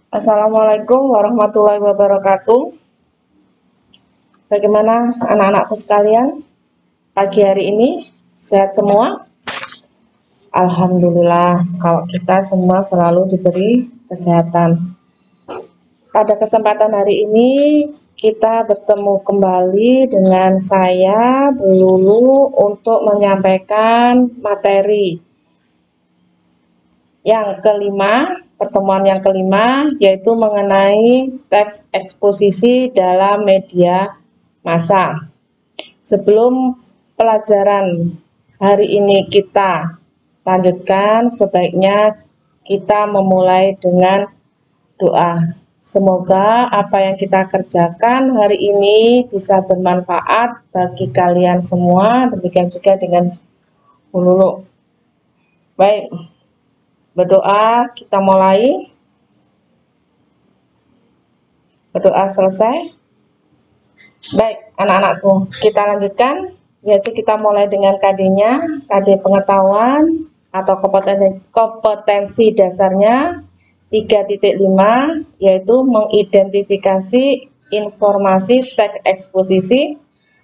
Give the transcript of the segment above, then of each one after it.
Assalamualaikum warahmatullahi wabarakatuh. Bagaimana anak-anakku sekalian? Pagi hari ini sehat semua? Alhamdulillah, kalau kita semua selalu diberi kesehatan. Pada kesempatan hari ini kita bertemu kembali dengan saya, Bu Lulu, untuk menyampaikan materi yang kelima, pertemuan yang kelima, yaitu mengenai teks eksposisi dalam media massa. Sebelum pelajaran hari ini kita lanjutkan, sebaiknya kita memulai dengan doa. Semoga apa yang kita kerjakan hari ini bisa bermanfaat bagi kalian semua, demikian juga dengan Bu Lulu. Baik, berdoa kita mulai. Berdoa selesai. Baik, anak-anakku, kita lanjutkan, yaitu kita mulai dengan KD-nya, KD pengetahuan atau kompetensi dasarnya 3.5, yaitu mengidentifikasi informasi teks eksposisi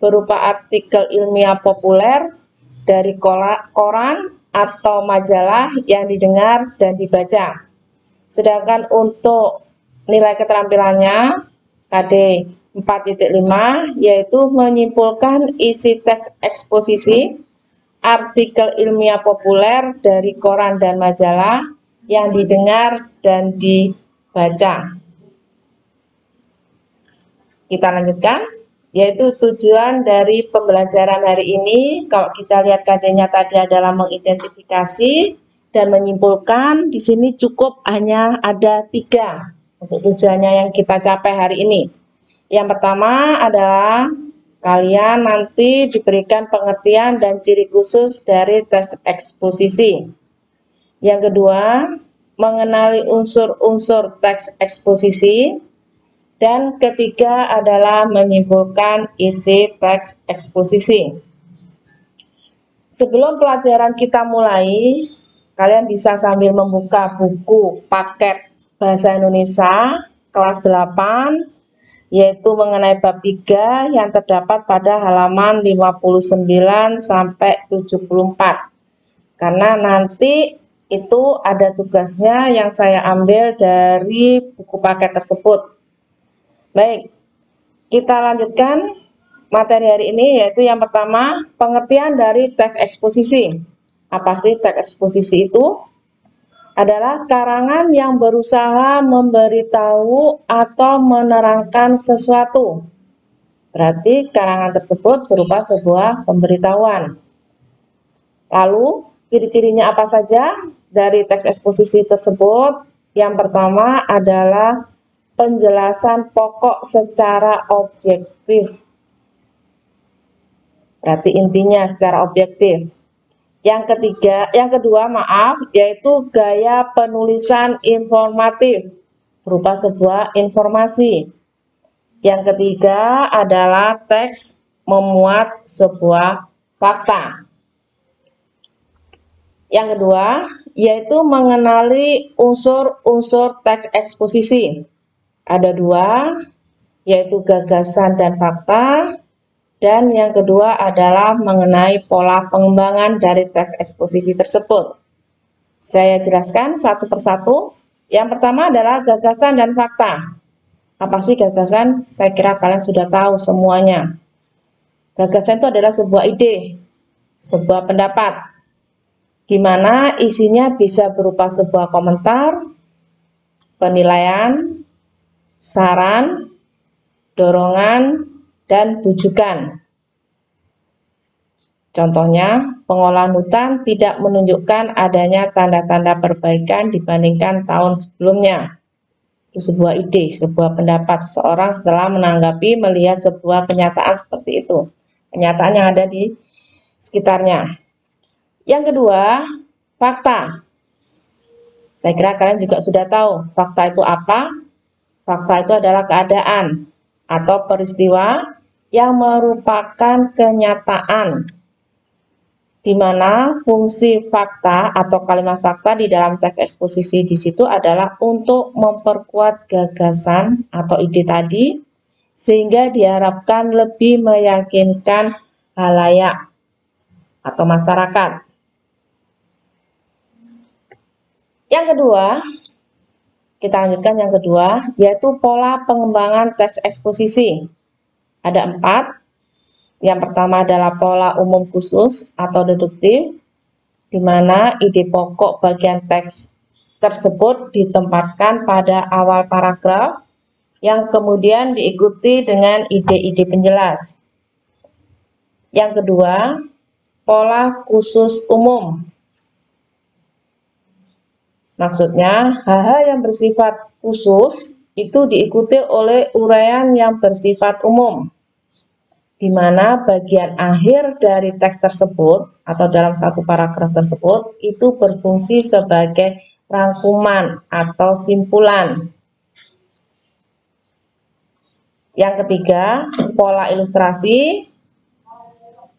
berupa artikel ilmiah populer dari koran atau majalah yang didengar dan dibaca. Sedangkan untuk nilai keterampilannya KD 4.5, yaitu menyimpulkan isi teks eksposisi artikel ilmiah populer dari koran dan majalah yang didengar dan dibaca. Kita lanjutkan, yaitu tujuan dari pembelajaran hari ini. Kalau kita lihat KD-nya tadi adalah mengidentifikasi dan menyimpulkan. Di sini cukup hanya ada 3 untuk tujuannya yang kita capai hari ini. Yang pertama adalah kalian nanti diberikan pengertian dan ciri khusus dari teks eksposisi. Yang kedua, mengenali unsur-unsur teks eksposisi. Dan ketiga adalah menyimpulkan isi teks eksposisi. Sebelum pelajaran kita mulai, kalian bisa sambil membuka buku paket Bahasa Indonesia kelas 8, yaitu mengenai bab 3 yang terdapat pada halaman 59 sampai 74. Karena nanti itu ada tugasnya yang saya ambil dari buku paket tersebut. Baik, kita lanjutkan materi hari ini, yaitu yang pertama, pengertian dari teks eksposisi. Apa sih teks eksposisi itu? Adalah karangan yang berusaha memberitahu atau menerangkan sesuatu. Berarti karangan tersebut berupa sebuah pemberitahuan. Lalu, ciri-cirinya apa saja dari teks eksposisi tersebut? Yang pertama adalah penjelasan pokok secara objektif. Berarti intinya secara objektif. Yang kedua, yaitu gaya penulisan informatif berupa sebuah informasi. Yang ketiga adalah teks memuat sebuah fakta. Yang kedua, yaitu mengenali unsur-unsur teks eksposisi. Ada 2, yaitu gagasan dan fakta. Dan yang kedua adalah mengenai pola pengembangan dari teks eksposisi tersebut. Saya jelaskan satu persatu. Yang pertama adalah gagasan dan fakta. Apa sih gagasan? Saya kira kalian sudah tahu semuanya. Gagasan itu adalah sebuah ide, sebuah pendapat, gimana isinya bisa berupa sebuah komentar, penilaian, saran, dorongan, dan tujukan. Contohnya, pengolahan hutan tidak menunjukkan adanya tanda-tanda perbaikan dibandingkan tahun sebelumnya. Itu sebuah ide, sebuah pendapat seseorang setelah menanggapi, melihat sebuah kenyataan seperti itu. Kenyataan yang ada di sekitarnya. Yang kedua, fakta. Saya kira kalian juga sudah tahu, fakta itu apa? Fakta itu adalah keadaan atau peristiwa yang merupakan kenyataan. di mana fungsi fakta atau kalimat fakta di dalam teks eksposisi di situ adalah untuk memperkuat gagasan atau ide tadi, sehingga diharapkan lebih meyakinkan halayak atau masyarakat. Yang kedua, kita lanjutkan yang kedua, yaitu pola pengembangan teks eksposisi. Ada 4. Yang pertama adalah pola umum khusus atau deduktif, di mana ide pokok bagian teks tersebut ditempatkan pada awal paragraf, yang kemudian diikuti dengan ide-ide penjelas. Yang kedua, pola khusus umum. Maksudnya, hal-hal yang bersifat khusus itu diikuti oleh uraian yang bersifat umum, di mana bagian akhir dari teks tersebut atau dalam satu paragraf tersebut itu berfungsi sebagai rangkuman atau simpulan. Yang ketiga, pola ilustrasi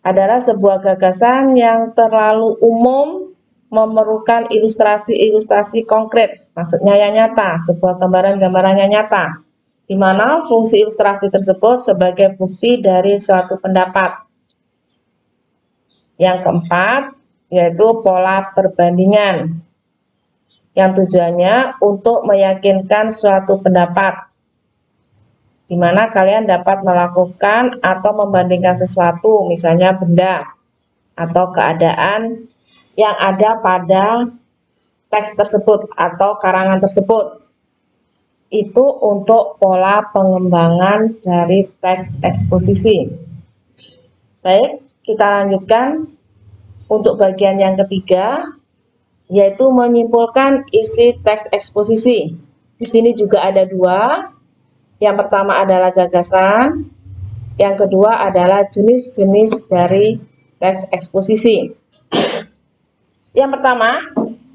adalah sebuah gagasan yang terlalu umum memerlukan ilustrasi-ilustrasi konkret, maksudnya yang nyata, sebuah gambaran-gambaran yang nyata, di mana fungsi ilustrasi tersebut sebagai bukti dari suatu pendapat. Yang keempat, yaitu pola perbandingan, yang tujuannya untuk meyakinkan suatu pendapat, di mana kalian dapat melakukan atau membandingkan sesuatu, misalnya benda atau keadaan yang ada pada teks tersebut atau karangan tersebut. Itu untuk pola pengembangan dari teks eksposisi. Baik, kita lanjutkan untuk bagian yang ketiga, yaitu menyimpulkan isi teks eksposisi. Di sini juga ada 2. Yang pertama adalah gagasan, yang kedua adalah jenis-jenis dari teks eksposisi. Yang pertama,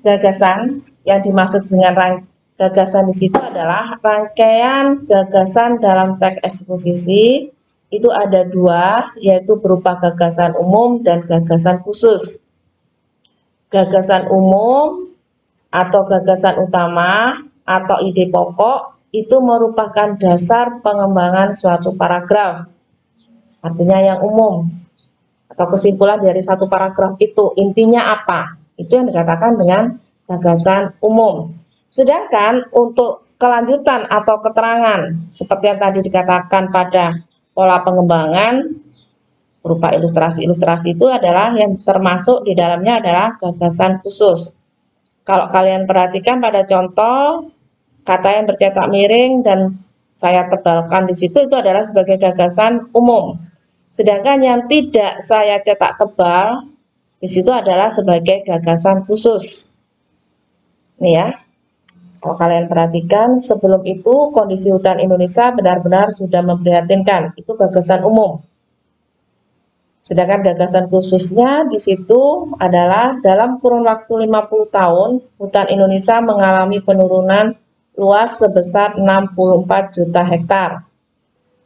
gagasan. Yang dimaksud dengan gagasan di situ adalah rangkaian gagasan dalam teks eksposisi. Itu ada 2, yaitu berupa gagasan umum dan gagasan khusus. Gagasan umum atau gagasan utama atau ide pokok itu merupakan dasar pengembangan suatu paragraf. Artinya yang umum atau kesimpulan dari satu paragraf itu intinya apa? Itu yang dikatakan dengan gagasan umum. Sedangkan untuk kelanjutan atau keterangan seperti yang tadi dikatakan pada pola pengembangan berupa ilustrasi-ilustrasi itu adalah yang termasuk di dalamnya adalah gagasan khusus. Kalau kalian perhatikan pada contoh kata yang bercetak miring dan saya tebalkan di situ itu adalah sebagai gagasan umum. Sedangkan yang tidak saya cetak tebal di situ adalah sebagai gagasan khusus. Nih ya. Kalau kalian perhatikan, sebelum itu kondisi hutan Indonesia benar-benar sudah memprihatinkan. Itu gagasan umum. Sedangkan gagasan khususnya di situ adalah dalam kurun waktu 50 tahun, hutan Indonesia mengalami penurunan luas sebesar 64 juta hektar.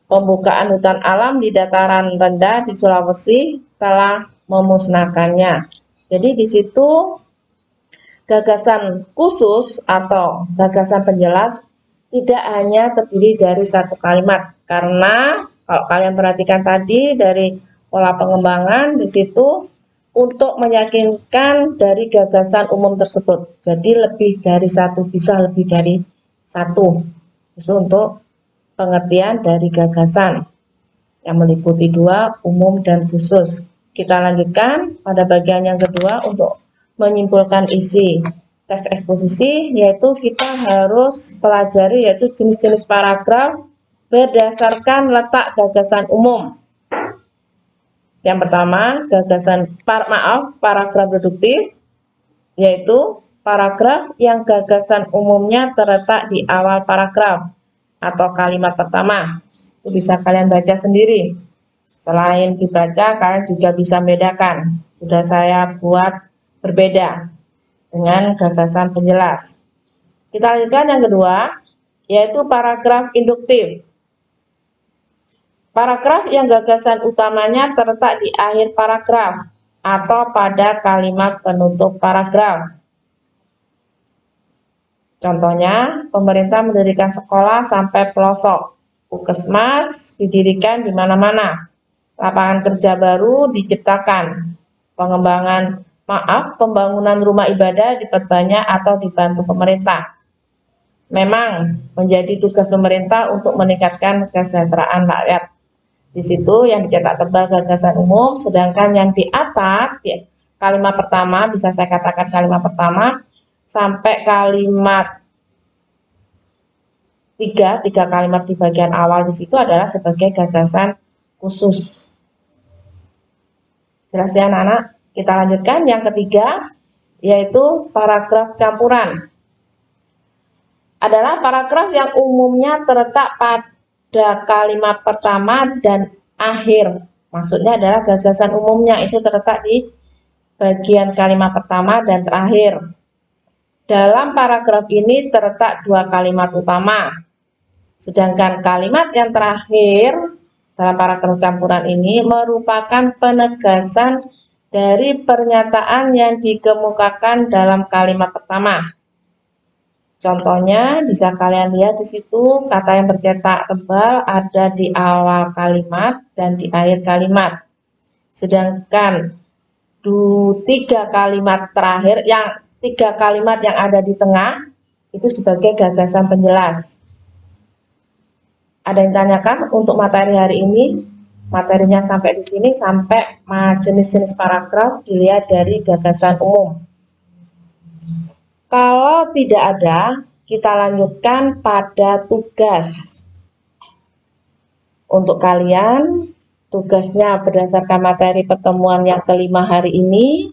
Pembukaan hutan alam di dataran rendah di Sulawesi telah memusnahkannya. Jadi di situ gagasan khusus atau gagasan penjelas tidak hanya terdiri dari satu kalimat, karena kalau kalian perhatikan tadi dari pola pengembangan di situ untuk meyakinkan dari gagasan umum tersebut. Jadi lebih dari satu, bisa lebih dari satu. Itu untuk pengertian dari gagasan yang meliputi 2, umum dan khusus. Kita lanjutkan pada bagian yang kedua untuk menyimpulkan isi teks eksposisi, yaitu kita harus pelajari yaitu jenis-jenis paragraf berdasarkan letak gagasan umum. Yang pertama, paragraf deduktif, yaitu paragraf yang gagasan umumnya terletak di awal paragraf atau kalimat pertama. Itu bisa kalian baca sendiri. Selain dibaca, kalian juga bisa membedakan. Sudah saya buat berbeda dengan gagasan penjelas. Kita lanjutkan yang kedua, yaitu paragraf induktif. Paragraf yang gagasan utamanya terletak di akhir paragraf atau pada kalimat penutup paragraf. Contohnya, pemerintah mendirikan sekolah sampai pelosok. Puskesmas didirikan di mana-mana. Lapangan kerja baru diciptakan. Pembangunan rumah ibadah diperbanyak atau dibantu pemerintah. Memang menjadi tugas pemerintah untuk meningkatkan kesejahteraan rakyat. Di situ yang dicetak tebal gagasan umum, sedangkan yang di atas, di kalimat pertama, bisa saya katakan kalimat pertama, sampai kalimat tiga kalimat di bagian awal di situ adalah sebagai gagasan khusus. Jelas ya anak-anak? Kita lanjutkan yang ketiga, yaitu paragraf campuran. Adalah paragraf yang umumnya terletak pada kalimat pertama dan akhir. Maksudnya adalah gagasan umumnya itu terletak di bagian kalimat pertama dan terakhir. Dalam paragraf ini terletak dua kalimat utama. Sedangkan kalimat yang terakhir dalam paragraf campuran ini merupakan penegasan dari pernyataan yang dikemukakan dalam kalimat pertama. Contohnya bisa kalian lihat di situ, kata yang bercetak tebal ada di awal kalimat dan di akhir kalimat. Sedangkan tiga kalimat yang ada di tengah itu sebagai gagasan penjelas. Ada yang tanyakan untuk materi hari ini? Materinya sampai di sini, sampai jenis-jenis paragraf dilihat dari gagasan umum. Kalau tidak ada, kita lanjutkan pada tugas. Untuk kalian, tugasnya berdasarkan materi pertemuan yang kelima hari ini.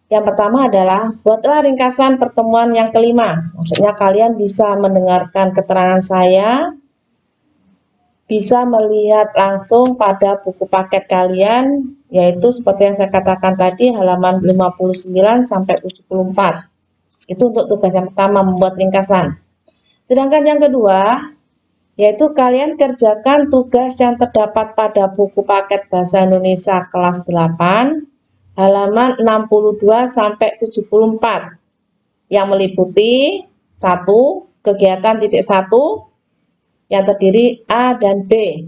Yang pertama adalah, buatlah ringkasan pertemuan yang kelima. Maksudnya kalian bisa mendengarkan keterangan saya, bisa melihat langsung pada buku paket kalian, yaitu seperti yang saya katakan tadi, halaman 59 sampai 74. Itu untuk tugas yang pertama, membuat ringkasan. Sedangkan yang kedua, yaitu kalian kerjakan tugas yang terdapat pada buku paket Bahasa Indonesia kelas 8, halaman 62 sampai 74, yang meliputi 1. Kegiatan titik 1, yang terdiri A dan B.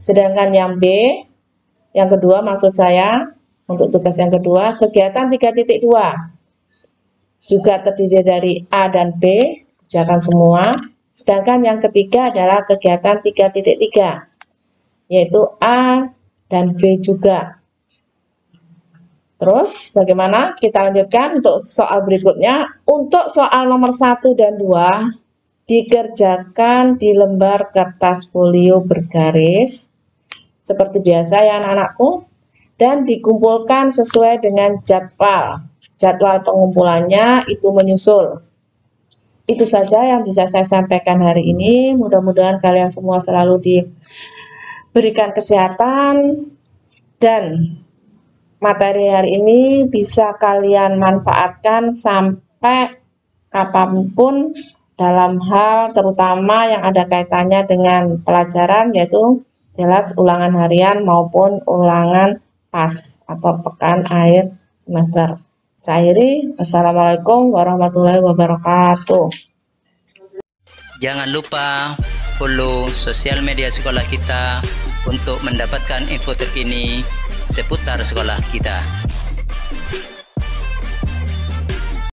Sedangkan yang B, yang kedua maksud saya, untuk tugas yang kedua, kegiatan 3.2. Juga terdiri dari A dan B, kerjakan semua. Sedangkan yang ketiga adalah kegiatan 3.3, yaitu A dan B juga. Terus bagaimana? Kita lanjutkan untuk soal berikutnya. Untuk soal nomor 1 dan 2, dikerjakan di lembar kertas folio bergaris seperti biasa ya anak-anakku, dan dikumpulkan sesuai dengan jadwal. Jadwal pengumpulannya itu menyusul. Itu saja yang bisa saya sampaikan hari ini. Mudah-mudahan kalian semua selalu diberikan kesehatan dan materi hari ini bisa kalian manfaatkan sampai kapanpun dalam hal terutama yang ada kaitannya dengan pelajaran, yaitu jelas ulangan harian maupun ulangan PAS atau pekan akhir semester. Assalamualaikum warahmatullahi wabarakatuh. Jangan lupa follow sosial media sekolah kita untuk mendapatkan info terkini seputar sekolah kita.